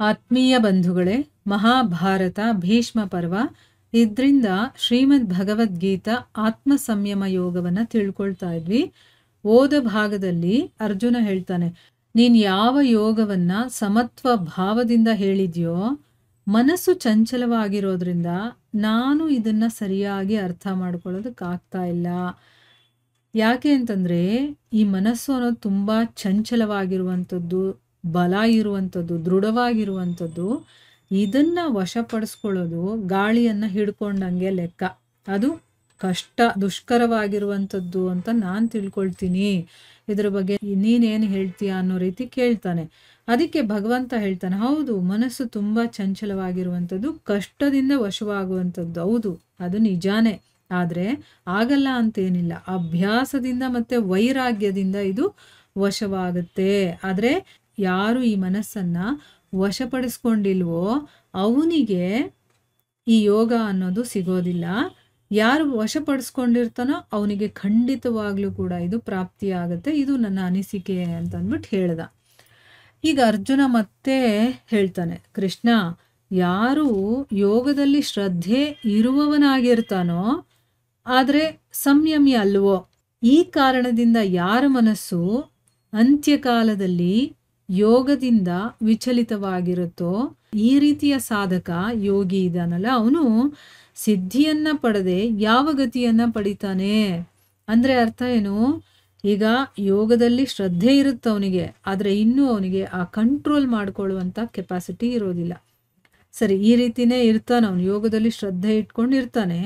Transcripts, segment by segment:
ಆತ್ಮೀಯ ಬಂಧುಗಳೇ, ಮಹಾಭಾರತ ಭೀಷ್ಮ ಪರ್ವ ಇದರಿಂದ ಶ್ರೀಮದ್ ಭಗವದ್ಗೀತಾ ಆತ್ಮ ಸಂಯಮ ಯೋಗವನ್ನ ತಿಳ್ಕೊಳ್ತಾ ಇದ್ವಿ. ಓದ ಭಾಗದಲ್ಲಿ ಅರ್ಜುನ ಹೇಳ್ತಾನೆ, ನೀನ್ ಯಾವ ಯೋಗವನ್ನ ಸಮತ್ವ ಭಾವದಿಂದ ಹೇಳಿದ್ಯೋ, ಮನಸ್ಸು ಚಂಚಲವಾಗಿರೋದ್ರಿಂದ ನಾನು ಇದನ್ನ ಸರಿಯಾಗಿ ಅರ್ಥ ಮಾಡ್ಕೊಳ್ಳೋದಕ್ಕಾಗ್ತಾ ಇಲ್ಲ. ಯಾಕೆ ಅಂತಂದ್ರೆ ಈ ಮನಸ್ಸು ಅನ್ನೋದು ತುಂಬಾ ಚಂಚಲವಾಗಿರುವಂಥದ್ದು, ಬಲ ಇರುವಂಥದ್ದು, ದೃಢವಾಗಿರುವಂಥದ್ದು. ಇದನ್ನ ವಶಪಡಿಸ್ಕೊಳ್ಳೋದು ಗಾಳಿಯನ್ನ ಹಿಡ್ಕೊಂಡಂಗೆ ಲೆಕ್ಕ. ಅದು ಕಷ್ಟ, ದುಷ್ಕರವಾಗಿರುವಂಥದ್ದು ಅಂತ ನಾನು ತಿಳ್ಕೊಳ್ತೀನಿ. ಇದ್ರ ಬಗ್ಗೆ ನೀನೇನು ಹೇಳ್ತೀಯ ಅನ್ನೋ ರೀತಿ ಕೇಳ್ತಾನೆ. ಅದಕ್ಕೆ ಭಗವಂತ ಹೇಳ್ತಾನೆ, ಹೌದು, ಮನಸ್ಸು ತುಂಬಾ ಚಂಚಲವಾಗಿರುವಂಥದ್ದು, ಕಷ್ಟದಿಂದ ವಶವಾಗುವಂಥದ್ದು. ಹೌದು, ಅದು ನಿಜಾನೇ. ಆದ್ರೆ ಆಗಲ್ಲ ಅಂತೇನಿಲ್ಲ. ಅಭ್ಯಾಸದಿಂದ ಮತ್ತೆ ವೈರಾಗ್ಯದಿಂದ ಇದು ವಶವಾಗುತ್ತೆ. ಆದ್ರೆ ಯಾರು ಈ ಮನಸ್ಸನ್ನ ವಶಪಡಿಸ್ಕೊಂಡಿಲ್ವೋ ಅವನಿಗೆ ಈ ಯೋಗ ಅನ್ನೋದು ಸಿಗೋದಿಲ್ಲ. ಯಾರು ವಶಪಡಿಸ್ಕೊಂಡಿರ್ತಾನೋ ಅವನಿಗೆ ಖಂಡಿತವಾಗ್ಲೂ ಕೂಡ ಇದು ಪ್ರಾಪ್ತಿಯಾಗತ್ತೆ. ಇದು ನನ್ನ ಅನಿಸಿಕೆ ಅಂತಂದ್ಬಿಟ್ಟು ಹೇಳ್ದ. ಈಗ ಅರ್ಜುನ ಮತ್ತೆ ಹೇಳ್ತಾನೆ, ಕೃಷ್ಣ, ಯಾರು ಯೋಗದಲ್ಲಿ ಶ್ರದ್ಧೆ ಇರುವವನಾಗಿರ್ತಾನೋ ಆದ್ರೆ ಸಂಯಮಿ ಅಲ್ವೋ, ಈ ಕಾರಣದಿಂದ ಯಾರ ಮನಸ್ಸು ಅಂತ್ಯಕಾಲದಲ್ಲಿ ಯೋಗದಿಂದ ವಿಚಲಿತವಾಗಿರುತ್ತೋ, ಈ ರೀತಿಯ ಸಾಧಕ ಯೋಗಿ ಇದಾನಲ್ಲ, ಅವನು ಸಿದ್ಧಿಯನ್ನ ಪಡೆದೆ ಯಾವ ಗತಿಯನ್ನ ಪಡಿತಾನೆ ಅಂದ್ರೆ ಅರ್ಥ ಏನು? ಈಗ ಯೋಗದಲ್ಲಿ ಶ್ರದ್ಧೆ ಇರುತ್ತೆ ಅವನಿಗೆ, ಆದ್ರೆ ಇನ್ನೂ ಅವನಿಗೆ ಆ ಕಂಟ್ರೋಲ್ ಮಾಡ್ಕೊಳ್ಳುವಂತ ಕೆಪಾಸಿಟಿ ಇರೋದಿಲ್ಲ. ಸರಿ, ಈ ರೀತಿನೇ ಇರ್ತಾನೆ ಅವನು, ಯೋಗದಲ್ಲಿ ಶ್ರದ್ಧೆ ಇಟ್ಕೊಂಡಿರ್ತಾನೆ.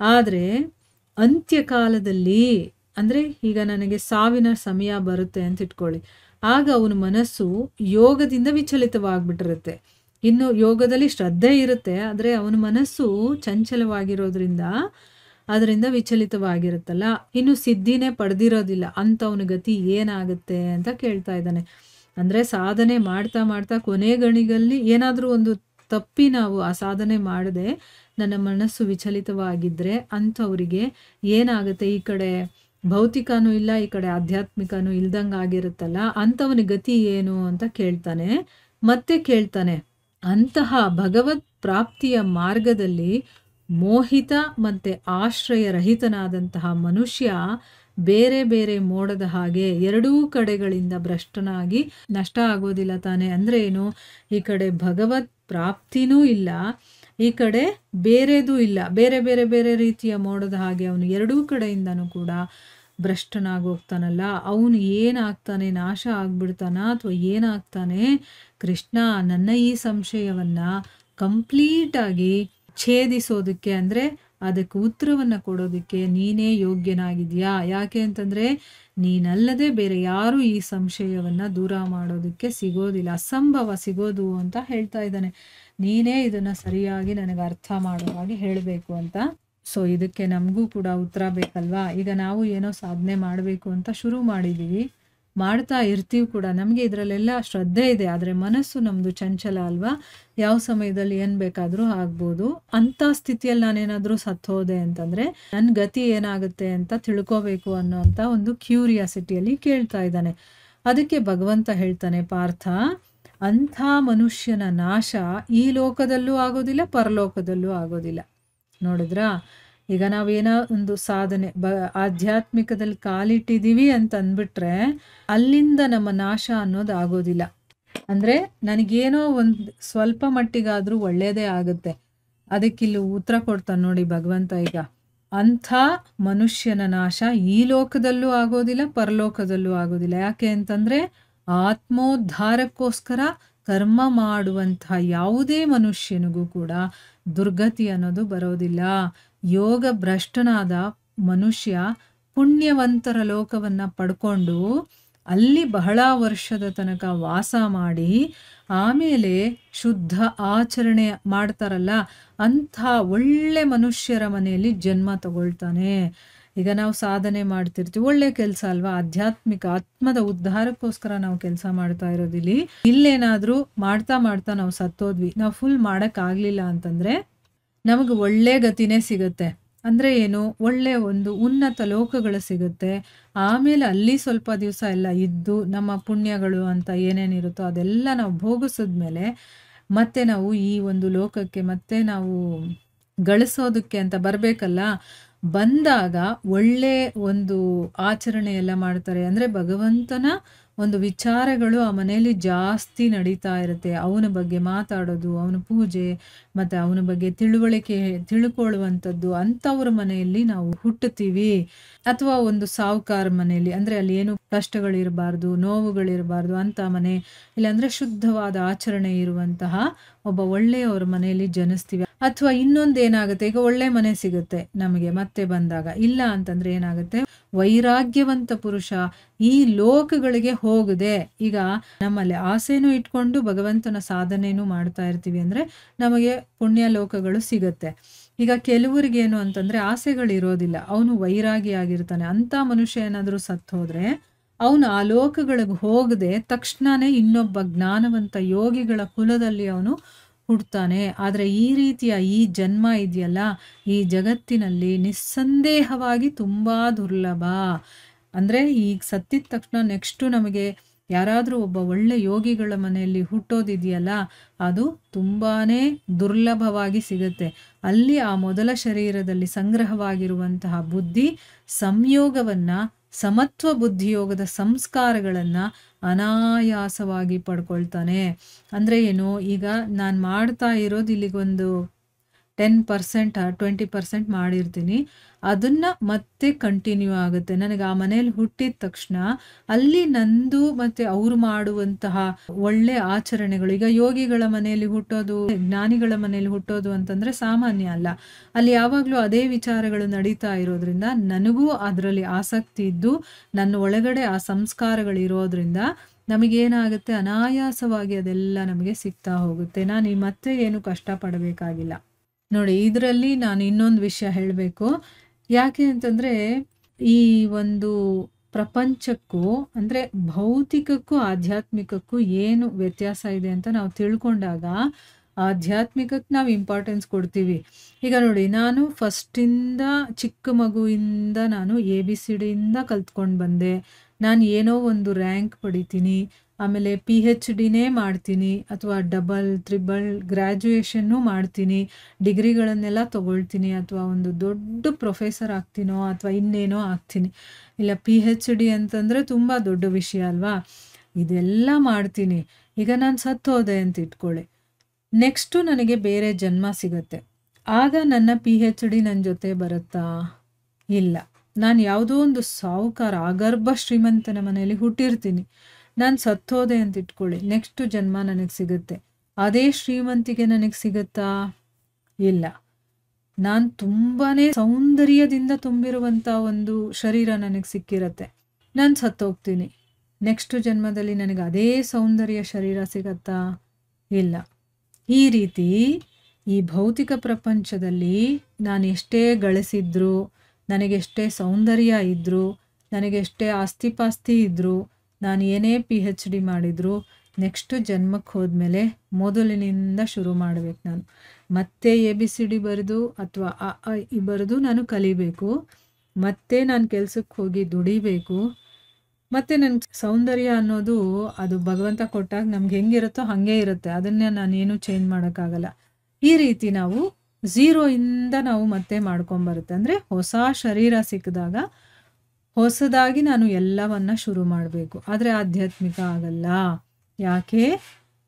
ಆದ್ರೆ ಅಂತ್ಯಕಾಲದಲ್ಲಿ ಅಂದ್ರೆ ಈಗ ನನಗೆ ಸಾವಿನ ಸಮಯ ಬರುತ್ತೆ ಅಂತ ಇಟ್ಕೊಳ್ಳಿ, ಆಗ ಅವನ ಮನಸ್ಸು ಯೋಗದಿಂದ ವಿಚಲಿತವಾಗ್ಬಿಟ್ಟಿರುತ್ತೆ. ಇನ್ನು ಯೋಗದಲ್ಲಿ ಶ್ರದ್ಧೆ ಇರುತ್ತೆ, ಆದ್ರೆ ಅವನ ಮನಸ್ಸು ಚಂಚಲವಾಗಿರೋದ್ರಿಂದ ಅದರಿಂದ ವಿಚಲಿತವಾಗಿರುತ್ತಲ್ಲ, ಇನ್ನು ಸಿದ್ಧಿನೇ ಪಡೆದಿರೋದಿಲ್ಲ ಅಂಥವನ ಗತಿ ಏನಾಗುತ್ತೆ ಅಂತ ಕೇಳ್ತಾ ಇದ್ದಾನೆ. ಅಂದ್ರೆ ಸಾಧನೆ ಮಾಡ್ತಾ ಮಾಡ್ತಾ ಕೊನೆ ಗಣಿಗಲ್ಲಿ ಏನಾದ್ರೂ ಒಂದು ತಪ್ಪಿ ನಾವು ಆ ಸಾಧನೆ ಮಾಡದೆ ನನ್ನ ಮನಸ್ಸು ವಿಚಲಿತವಾಗಿದ್ರೆ ಅಂಥವ್ರಿಗೆ ಏನಾಗುತ್ತೆ? ಈ ಕಡೆ ಭೌತಿಕನೂ ಇಲ್ಲ, ಈ ಕಡೆ ಆಧ್ಯಾತ್ಮಿಕನೂ ಇಲ್ದಂಗೆ ಆಗಿರುತ್ತಲ್ಲ, ಅಂಥವನ ಗತಿ ಏನು ಅಂತ ಕೇಳ್ತಾನೆ. ಮತ್ತೆ ಕೇಳ್ತಾನೆ, ಅಂತಹ ಭಗವತ್ ಪ್ರಾಪ್ತಿಯ ಮಾರ್ಗದಲ್ಲಿ ಮೋಹಿತ ಮತ್ತೆ ಆಶ್ರಯ ರಹಿತನಾದಂತಹ ಮನುಷ್ಯ ಬೇರೆ ಬೇರೆ ಮೋಡದ ಹಾಗೆ ಎರಡೂ ಕಡೆಗಳಿಂದ ಭ್ರಷ್ಟನಾಗಿ ನಷ್ಟ ಆಗೋದಿಲ್ಲ ತಾನೆ. ಅಂದ್ರೆ ಏನು? ಈ ಕಡೆ ಭಗವತ್ ಪ್ರಾಪ್ತಿನೂ ಇಲ್ಲ, ಈ ಕಡೆ ಬೇರೆದೂ ಇಲ್ಲ. ಬೇರೆ ಬೇರೆ ಬೇರೆ ರೀತಿಯ ಮೋಡದ ಹಾಗೆ ಅವನು ಎರಡೂ ಕಡೆಯಿಂದನೂ ಕೂಡ ಭ್ರಷ್ಟನಾಗೋಗ್ತಾನಲ್ಲ, ಅವನು ಏನಾಗ್ತಾನೆ? ನಾಶ ಆಗ್ಬಿಡ್ತಾನ ಅಥವಾ ಏನಾಗ್ತಾನೆ? ಕೃಷ್ಣ, ನನ್ನ ಈ ಸಂಶಯವನ್ನ ಕಂಪ್ಲೀಟ್ ಆಗಿ ಛೇದಿಸೋದಕ್ಕೆ ಅಂದ್ರೆ ಅದಕ್ಕೆ ಉತ್ತರವನ್ನ ಕೊಡೋದಕ್ಕೆ ನೀನೇ ಯೋಗ್ಯನಾಗಿದ್ಯಾ. ಯಾಕೆ ಅಂತಂದ್ರೆ ನೀನಲ್ಲದೆ ಬೇರೆ ಯಾರು ಈ ಸಂಶಯವನ್ನ ದೂರ ಮಾಡೋದಕ್ಕೆ ಸಿಗೋದಿಲ್ಲ, ಅಸಂಭವ ಸಿಗೋದು ಅಂತ ಹೇಳ್ತಾ ಇದ್ದಾನೆ. ನೀನೇ ಇದನ್ನ ಸರಿಯಾಗಿ ನನಗೆ ಅರ್ಥ ಮಾಡೋ ಹಾಗೆ ಹೇಳಬೇಕು ಅಂತ. ಸೊ ಇದಕ್ಕೆ ನಮಗೂ ಕೂಡ ಉತ್ತರ ಬೇಕಲ್ವಾ? ಈಗ ನಾವು ಏನೋ ಸಾಧನೆ ಮಾಡಬೇಕು ಅಂತ ಶುರು ಮಾಡಿದೀವಿ, ಮಾಡ್ತಾ ಇರ್ತೀವಿ ಕೂಡ, ನಮಗೆ ಇದರಲ್ಲೆಲ್ಲ ಶ್ರದ್ಧೆ ಇದೆ. ಆದರೆ ಮನಸ್ಸು ನಮ್ಮದು ಚಂಚಲ ಅಲ್ವಾ? ಯಾವ ಸಮಯದಲ್ಲಿ ಏನು ಬೇಕಾದರೂ ಆಗ್ಬೋದು. ಅಂಥ ಸ್ಥಿತಿಯಲ್ಲಿ ನಾನೇನಾದರೂ ಸತ್ತೋದೆ ಅಂತಂದರೆ ನನ್ನ ಗತಿ ಏನಾಗುತ್ತೆ ಅಂತ ತಿಳ್ಕೋಬೇಕು ಅನ್ನೋಂಥ ಒಂದು ಕ್ಯೂರಿಯಾಸಿಟಿಯಲ್ಲಿ ಕೇಳ್ತಾ ಇದ್ದಾನೆ. ಅದಕ್ಕೆ ಭಗವಂತ ಹೇಳ್ತಾನೆ, ಪಾರ್ಥ, ಅಂಥ ಮನುಷ್ಯನ ನಾಶ ಈ ಲೋಕದಲ್ಲೂ ಆಗೋದಿಲ್ಲ, ಪರಲೋಕದಲ್ಲೂ ಆಗೋದಿಲ್ಲ. ನೋಡಿದ್ರಾ? ಈಗ ನಾವೇನೋ ಒಂದು ಸಾಧನೆ ಆಧ್ಯಾತ್ಮಿಕದಲ್ಲಿ ಕಾಲಿಟ್ಟಿದ್ದೀವಿ ಅಂತ ಅಂದ್ಬಿಟ್ರೆ ಅಲ್ಲಿಂದ ನಮ್ಮ ನಾಶ ಅನ್ನೋದು ಆಗೋದಿಲ್ಲ. ಅಂದ್ರೆ ನನಗೇನೋ ಒಂದು ಸ್ವಲ್ಪ ಮಟ್ಟಿಗಾದ್ರೂ ಒಳ್ಳೇದೇ ಆಗುತ್ತೆ. ಅದಕ್ಕಿಲ್ಲಿ ಉತ್ತರ ಕೊಡ್ತಾನೆ ನೋಡಿ ಭಗವಂತ. ಈಗ ಅಂಥ ಮನುಷ್ಯನ ನಾಶ ಈ ಲೋಕದಲ್ಲೂ ಆಗೋದಿಲ್ಲ, ಪರಲೋಕದಲ್ಲೂ ಆಗೋದಿಲ್ಲ. ಯಾಕೆ ಅಂತಂದ್ರೆ ಆತ್ಮೋದ್ಧಾರಕ್ಕೋಸ್ಕರ ಕರ್ಮ ಮಾಡುವಂತಹ ಯಾವುದೇ ಮನುಷ್ಯನಿಗೂ ಕೂಡ ದುರ್ಗತಿ ಅನ್ನೋದು ಬರೋದಿಲ್ಲ. ಯೋಗ ಭ್ರಷ್ಟನಾದ ಮನುಷ್ಯ ಪುಣ್ಯವಂತರ ಲೋಕವನ್ನ ಪಡ್ಕೊಂಡು ಅಲ್ಲಿ ಬಹಳ ವರ್ಷದ ತನಕ ವಾಸ ಮಾಡಿ ಆಮೇಲೆ ಶುದ್ಧ ಆಚರಣೆ ಮಾಡ್ತಾರಲ್ಲ, ಅಂಥ ಒಳ್ಳೆ ಮನುಷ್ಯರ ಮನೆಯಲ್ಲಿ ಜನ್ಮ ತಗೊಳ್ತಾನೆ. ಈಗ ನಾವು ಸಾಧನೆ ಮಾಡ್ತಿರ್ತೀವಿ, ಒಳ್ಳೆ ಕೆಲಸ ಅಲ್ವಾ? ಆಧ್ಯಾತ್ಮಿಕ ಆತ್ಮದ ಉದ್ಧಾರಕ್ಕೋಸ್ಕರ ನಾವು ಕೆಲಸ ಮಾಡ್ತಾ ಇರೋದಿಲ್ಲಿ. ಇಲ್ಲೇನಾದ್ರೂ ಮಾಡ್ತಾ ಮಾಡ್ತಾ ನಾವು ಸತ್ತೋದ್ವಿ, ನಾವು ಫುಲ್ ಮಾಡಕ್ ಆಗ್ಲಿಲ್ಲ ಅಂತಂದ್ರೆ ನಮಗೆ ಒಳ್ಳೆ ಗತಿನೇ ಸಿಗುತ್ತೆ. ಅಂದರೆ ಏನು, ಒಳ್ಳೆಯ ಒಂದು ಉನ್ನತ ಲೋಕಗಳು ಸಿಗುತ್ತೆ. ಆಮೇಲೆ ಅಲ್ಲಿ ಸ್ವಲ್ಪ ದಿವಸ ಎಲ್ಲ ಇದ್ದು ನಮ್ಮ ಪುಣ್ಯಗಳು ಅಂತ ಏನೇನಿರುತ್ತೋ ಅದೆಲ್ಲ ನಾವು ಭೋಗಿಸಿದ್ಮೇಲೆ ಮತ್ತೆ ನಾವು ಈ ಒಂದು ಲೋಕಕ್ಕೆ ಮತ್ತೆ ನಾವು ಗಳಿಸೋದಕ್ಕೆ ಅಂತ ಬರಬೇಕಲ್ಲ. ಬಂದಾಗ ಒಳ್ಳೆ ಒಂದು ಆಚರಣೆ ಎಲ್ಲ ಮಾಡ್ತಾರೆ. ಅಂದರೆ ಭಗವಂತನ ಒಂದು ವಿಚಾರಗಳು ಆ ಮನೆಯಲ್ಲಿ ಜಾಸ್ತಿ ನಡೀತಾ ಇರುತ್ತೆ. ಅವನ ಬಗ್ಗೆ ಮಾತಾಡೋದು, ಅವನ ಪೂಜೆ, ಮತ್ತು ಅವನ ಬಗ್ಗೆ ತಿಳ್ಕೊಳ್ಳುವಂಥದ್ದು ಅಂಥವ್ರ ಮನೆಯಲ್ಲಿ ನಾವು ಹುಟ್ಟುತ್ತೀವಿ. ಅಥವಾ ಒಂದು ಸಾಹುಕಾರ ಮನೆಯಲ್ಲಿ, ಅಂದರೆ ಅಲ್ಲಿ ಏನು ಕಷ್ಟಗಳಿರಬಾರ್ದು, ನೋವುಗಳಿರಬಾರ್ದು ಅಂತ ಮನೆ, ಇಲ್ಲಾಂದರೆ ಶುದ್ಧವಾದ ಆಚರಣೆ ಇರುವಂತಹ ಒಬ್ಬ ಒಳ್ಳೆಯವ್ರ ಮನೆಯಲ್ಲಿ ಜನಿಸ್ತೀವಿ. ಅಥವಾ ಇನ್ನೊಂದೇನಾಗುತ್ತೆ, ಈಗ ಒಳ್ಳೆ ಮನೆ ಸಿಗುತ್ತೆ ನಮಗೆ ಮತ್ತೆ ಬಂದಾಗ. ಇಲ್ಲ ಅಂತಂದ್ರೆ ಏನಾಗುತ್ತೆ, ವೈರಾಗ್ಯವಂತ ಪುರುಷ ಈ ಲೋಕಗಳಿಗೆ ಹೋಗದೆ, ಈಗ ನಮ್ಮಲ್ಲಿ ಆಸೆನೂ ಇಟ್ಕೊಂಡು ಭಗವಂತನ ಸಾಧನೆನೂ ಮಾಡ್ತಾ ಇರ್ತೀವಿ ಅಂದರೆ ನಮಗೆ ಪುಣ್ಯ ಲೋಕಗಳು ಸಿಗುತ್ತೆ. ಈಗ ಕೆಲವರಿಗೇನು ಅಂತಂದ್ರೆ ಆಸೆಗಳಿರೋದಿಲ್ಲ, ಅವನು ವೈರಾಗಿ ಆಗಿರ್ತಾನೆ. ಅಂಥ ಮನುಷ್ಯ ಏನಾದರೂ ಸತ್ತು ಹೋದ್ರೆ ಅವನು ಆ ಲೋಕಗಳಿಗೆ ಹೋಗದೆ ತಕ್ಷಣನೇ ಇನ್ನೊಬ್ಬ ಜ್ಞಾನವಂತ ಯೋಗಿಗಳ ಕುಲದಲ್ಲಿ ಅವನು ಹುಡ್ತಾನೆ. ಆದರೆ ಈ ರೀತಿಯ ಈ ಜನ್ಮ ಇದೆಯಲ್ಲ, ಈ ಜಗತ್ತಿನಲ್ಲಿ ನಿಸ್ಸಂದೇಹವಾಗಿ ತುಂಬ ದುರ್ಲಭ. ಅಂದರೆ ಈಗ ಸತ್ತಿದ ತಕ್ಷಣ ನೆಕ್ಸ್ಟು ನಮಗೆ ಯಾರಾದರೂ ಒಬ್ಬ ಒಳ್ಳೆ ಯೋಗಿಗಳ ಮನೆಯಲ್ಲಿ ಹುಟ್ಟೋದಿದೆಯಲ್ಲ, ಅದು ತುಂಬಾ ದುರ್ಲಭವಾಗಿ ಸಿಗುತ್ತೆ. ಅಲ್ಲಿ ಆ ಮೊದಲ ಶರೀರದಲ್ಲಿ ಸಂಗ್ರಹವಾಗಿರುವಂತಹ ಬುದ್ಧಿ ಸಂಯೋಗವನ್ನು, ಸಮತ್ವ ಬುದ್ಧಿಯೋಗದ ಸಂಸ್ಕಾರಗಳನ್ನು ಅನಾಯಾಸವಾಗಿ ಪಡ್ಕೊಳ್ತಾನೆ. ಅಂದರೆ ಏನು, ಈಗ ನಾನು ಮಾಡ್ತಾ ಇರೋದು ಇಲ್ಲಿಗೊಂದು 10% 20% ಮಾಡಿರ್ತೀನಿ, ಅದನ್ನು ಮತ್ತೆ ಕಂಟಿನ್ಯೂ ಆಗುತ್ತೆ. ನನಗೆ ಆ ಮನೇಲಿ ಹುಟ್ಟಿದ ತಕ್ಷಣ ಅಲ್ಲಿ ನಂದು ಮತ್ತು ಅವರು ಮಾಡುವಂತಹ ಒಳ್ಳೆ ಆಚರಣೆಗಳು, ಈಗ ಯೋಗಿಗಳ ಮನೆಯಲ್ಲಿ ಹುಟ್ಟೋದು, ಜ್ಞಾನಿಗಳ ಮನೆಯಲ್ಲಿ ಹುಟ್ಟೋದು ಅಂತಂದರೆ ಸಾಮಾನ್ಯ ಅಲ್ಲ. ಅಲ್ಲಿ ಯಾವಾಗಲೂ ಅದೇ ವಿಚಾರಗಳು ನಡೀತಾ ಇರೋದ್ರಿಂದ ನನಗೂ ಅದರಲ್ಲಿ ಆಸಕ್ತಿ ಇದ್ದು ನನ್ನ ಒಳಗಡೆ ಆ ಸಂಸ್ಕಾರಗಳಿರೋದ್ರಿಂದ ನಮಗೇನಾಗುತ್ತೆ, ಅನಾಯಾಸವಾಗಿ ಅದೆಲ್ಲ ನಮಗೆ ಸಿಗ್ತಾ ಹೋಗುತ್ತೆ. ನಾನು ಈ ಮತ್ತೆ ಏನು ಕಷ್ಟಪಡಬೇಕಾಗಿಲ್ಲ. ನೋಡಿ, ಇದರಲ್ಲಿ ನಾನು ಇನ್ನೊಂದು ವಿಷಯ ಹೇಳಬೇಕು. ಯಾಕೆ ಅಂತಂದರೆ ಈ ಒಂದು ಪ್ರಪಂಚಕ್ಕೂ, ಅಂದರೆ ಭೌತಿಕಕ್ಕೂ ಆಧ್ಯಾತ್ಮಿಕಕ್ಕೂ ಏನು ವ್ಯತ್ಯಾಸ ಇದೆ ಅಂತ ನಾವು ತಿಳ್ಕೊಂಡಾಗ ಆಧ್ಯಾತ್ಮಿಕಕ್ಕೆ ನಾವು ಇಂಪಾರ್ಟೆನ್ಸ್ ಕೊಡ್ತೀವಿ. ಈಗ ನೋಡಿ, ನಾನು ಫಸ್ಟಿಂದ ಚಿಕ್ಕ ಮಗುವಿಂದ ನಾನು ABCD ಕಲ್ತ್ಕೊಂಡು ಬಂದೆ. ನಾನು ಏನೋ ಒಂದು ರ್ಯಾಂಕ್ ಪಡಿತೀನಿ, ಆಮೇಲೆ PhDನೇ ಮಾಡ್ತೀನಿ, ಅಥವಾ ಡಬಲ್ ತ್ರಿಬಲ್ ಗ್ರ್ಯಾಜುಯೇಷನ್ನು ಮಾಡ್ತೀನಿ, ಡಿಗ್ರಿಗಳನ್ನೆಲ್ಲ ತೊಗೊಳ್ತೀನಿ, ಅಥವಾ ಒಂದು ದೊಡ್ಡ ಪ್ರೊಫೆಸರ್ ಆಗ್ತೀನೋ ಅಥವಾ ಇನ್ನೇನೋ ಆಗ್ತೀನಿ. ಇಲ್ಲ, PhD ಅಂತಂದರೆ ತುಂಬ ದೊಡ್ಡ ವಿಷಯ ಅಲ್ವಾ. ಇದೆಲ್ಲ ಮಾಡ್ತೀನಿ. ಈಗ ನಾನು ಸತ್ತೋದೆ ಅಂತ ಇಟ್ಕೊಳ್ಳಿ, ನೆಕ್ಸ್ಟು ನನಗೆ ಬೇರೆ ಜನ್ಮ ಸಿಗತ್ತೆ. ಆಗ ನನ್ನ PhD ನನ್ನ ಜೊತೆ ಬರುತ್ತಾ? ಇಲ್ಲ. ನಾನು ಯಾವುದೋ ಒಂದು ಸಾಹುಕಾರ ಅಗರ್ಭ ಶ್ರೀಮಂತನ ಮನೆಯಲ್ಲಿ ಹುಟ್ಟಿರ್ತೀನಿ, ನಾನು ಸತ್ತೋದೆ ಅಂತ ಇಟ್ಕೊಳ್ಳಿ, ನೆಕ್ಸ್ಟ್ ಜನ್ಮ ನನಗೆ ಸಿಗುತ್ತೆ. ಅದೇ ಶ್ರೀಮಂತಿಗೆ ನನಗೆ ಸಿಗುತ್ತಾ? ಇಲ್ಲ. ನಾನು ತುಂಬಾ ಸೌಂದರ್ಯದಿಂದ ತುಂಬಿರುವಂಥ ಒಂದು ಶರೀರ ನನಗೆ ಸಿಕ್ಕಿರತ್ತೆ, ನಾನು ಸತ್ತೋಗ್ತೀನಿ, ನೆಕ್ಸ್ಟ್ ಜನ್ಮದಲ್ಲಿ ನನಗೆ ಅದೇ ಸೌಂದರ್ಯ ಶರೀರ ಸಿಗತ್ತಾ? ಇಲ್ಲ. ಈ ರೀತಿ ಈ ಭೌತಿಕ ಪ್ರಪಂಚದಲ್ಲಿ ನಾನು ಎಷ್ಟೇ ಗಳಿಸಿದ್ರು, ನನಗೆಷ್ಟೇ ಸೌಂದರ್ಯ ಇದ್ದರೂ, ನನಗೆಷ್ಟೇ ಆಸ್ತಿಪಾಸ್ತಿ ಇದ್ದರೂ, ನಾನು ಏನೇ PhD ಮಾಡಿದ್ರು, ನೆಕ್ಸ್ಟ್ ಜನ್ಮಕ್ಕೆ ಹೋದ್ಮೇಲೆ ಮೊದಲಿನಿಂದ ಶುರು ಮಾಡಬೇಕು. ನಾನು ಮತ್ತೆ ABCD ಬರೆದು ಅಥವಾ ಅ ಆ ಇ ಬರೆದು ನಾನು ಕಲಿಬೇಕು. ಮತ್ತೆ ನಾನು ಕೆಲಸಕ್ಕೆ ಹೋಗಿ ದುಡಿಬೇಕು. ಮತ್ತು ನನ್ನ ಸೌಂದರ್ಯ ಅನ್ನೋದು ಅದು ಭಗವಂತ ಕೊಟ್ಟಾಗ ನಮ್ಗೆ ಹೆಂಗಿರುತ್ತೋ ಹಾಗೆ ಇರುತ್ತೆ, ಅದನ್ನೇ ನಾನೇನು ಚೇಂಜ್ ಮಾಡೋಕ್ಕಾಗಲ್ಲ. ಈ ರೀತಿ ನಾವು ಝೀರೋಯಿಂದ ನಾವು ಮತ್ತೆ ಮಾಡ್ಕೊಂಬರುತ್ತೆ. ಅಂದರೆ ಹೊಸ ಶರೀರ ಸಿಕ್ಕಿದಾಗ ಹೊಸದಾಗಿ ನಾನು ಎಲ್ಲವನ್ನ ಶುರು ಮಾಡಬೇಕು. ಆದರೆ ಆಧ್ಯಾತ್ಮಿಕ ಆಗಲ್ಲ. ಯಾಕೆ?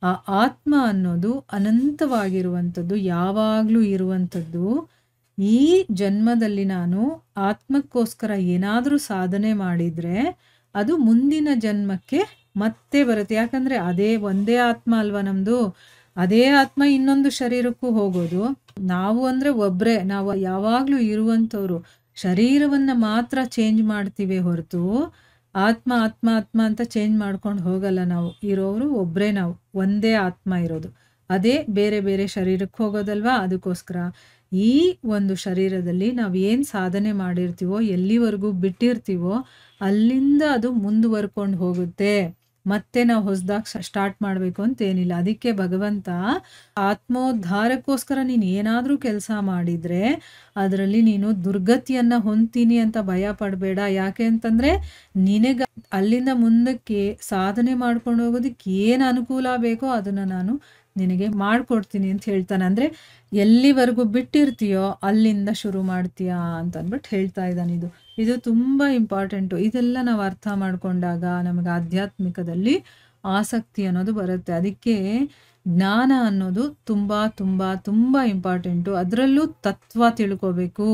ಆ ಆತ್ಮ ಅನ್ನೋದು ಅನಂತವಾಗಿರುವಂಥದ್ದು, ಯಾವಾಗಲೂ ಇರುವಂಥದ್ದು. ಈ ಜನ್ಮದಲ್ಲಿ ನಾನು ಆತ್ಮಕ್ಕೋಸ್ಕರ ಏನಾದರೂ ಸಾಧನೆ ಮಾಡಿದರೆ ಅದು ಮುಂದಿನ ಜನ್ಮಕ್ಕೆ ಮತ್ತೆ ಬರುತ್ತೆ. ಯಾಕಂದರೆ ಅದೇ ಒಂದೇ ಆತ್ಮ ಅಲ್ವಾ ನಮ್ಮದು. ಅದೇ ಆತ್ಮ ಇನ್ನೊಂದು ಶರೀರಕ್ಕೂ ಹೋಗೋದು. ನಾವು ಅಂದರೆ ಒಬ್ಬರೇ, ನಾವು ಯಾವಾಗಲೂ ಇರುವಂಥವ್ರು. ಶರೀರವನ್ನು ಮಾತ್ರ ಚೇಂಜ್ ಮಾಡ್ತೀವಿ ಹೊರತು ಆತ್ಮ ಆತ್ಮ ಆತ್ಮ ಅಂತ ಚೇಂಜ್ ಮಾಡ್ಕೊಂಡು ಹೋಗಲ್ಲ. ನಾವು ಇರೋರು ಒಬ್ಬರೇ, ನಾವು ಒಂದೇ ಆತ್ಮ ಇರೋದು. ಅದೇ ಬೇರೆ ಬೇರೆ ಶರೀರಕ್ಕೆ ಹೋಗೋದಲ್ವಾ. ಅದಕ್ಕೋಸ್ಕರ ಈ ಒಂದು ಶರೀರದಲ್ಲಿ ನಾವು ಏನು ಸಾಧನೆ ಮಾಡಿರ್ತೀವೋ, ಎಲ್ಲಿವರೆಗೂ ಬಿಟ್ಟಿರ್ತೀವೋ ಅಲ್ಲಿಂದ ಅದು ಮುಂದುವರ್ಕೊಂಡು ಹೋಗುತ್ತೆ. ಮತ್ತೆ ನಾವು ಹೊಸದಾಗಿ ಸ್ಟಾರ್ಟ್ ಮಾಡಬೇಕು ಅಂತೇನಿಲ್ಲ. ಅದಕ್ಕೆ ಭಗವಂತ ಆತ್ಮೋದ್ಧಾರಕ್ಕೋಸ್ಕರ ನೀನು ಏನಾದರೂ ಕೆಲಸ ಮಾಡಿದರೆ ಅದರಲ್ಲಿ ನೀನು ದುರ್ಗತಿಯನ್ನು ಹೊಂದ್ತೀನಿ ಅಂತ ಭಯ ಪಡಬೇಡ. ಯಾಕೆ ಅಂತಂದರೆ ನಿನಗೆ ಅಲ್ಲಿಂದ ಮುಂದಕ್ಕೆ ಸಾಧನೆ ಮಾಡ್ಕೊಂಡು ಹೋಗೋದಕ್ಕೆ ಏನು ಅನುಕೂಲ ಬೇಕೋ ಅದನ್ನು ನಾನು ನಿನಗೆ ಮಾಡಿಕೊಡ್ತೀನಿ ಅಂತ ಹೇಳ್ತಾನೆ. ಅಂದರೆ ಎಲ್ಲಿವರೆಗೂ ಬಿಟ್ಟಿರ್ತೀಯೋ ಅಲ್ಲಿಂದ ಶುರು ಮಾಡ್ತೀಯಾ ಅಂತ ಅಂದ್ಬಿಟ್ಟು ಹೇಳ್ತಾ ಇದ್ದಾನೆ. ಇದು ತುಂಬ ಇಂಪಾರ್ಟೆಂಟು. ಇದೆಲ್ಲ ನಾವು ಅರ್ಥ ಮಾಡಿಕೊಂಡಾಗ ನಮಗೆ ಆಧ್ಯಾತ್ಮಿಕದಲ್ಲಿ ಆಸಕ್ತಿ ಅನ್ನೋದು ಬರುತ್ತೆ. ಅದಕ್ಕೆ ಜ್ಞಾನ ಅನ್ನೋದು ತುಂಬ ತುಂಬ ತುಂಬ ಇಂಪಾರ್ಟೆಂಟು. ಅದರಲ್ಲೂ ತತ್ವ ತಿಳ್ಕೋಬೇಕು.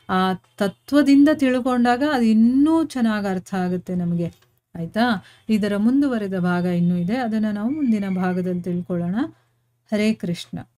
ಆ ತತ್ವದಿಂದ ತಿಳ್ಕೊಂಡಾಗ ಅದು ಇನ್ನೂ ಚೆನ್ನಾಗಿ ಅರ್ಥ ಆಗುತ್ತೆ ನಮಗೆ. ಆಯಿತಾ? ಇದರ ಮುಂದುವರೆದ ಭಾಗ ಇನ್ನೂ ಇದೆ. ಅದನ್ನು ನಾವು ಮುಂದಿನ ಭಾಗದಲ್ಲಿ ತಿಳ್ಕೊಳ್ಳೋಣ. ಹರೇ ಕೃಷ್ಣ.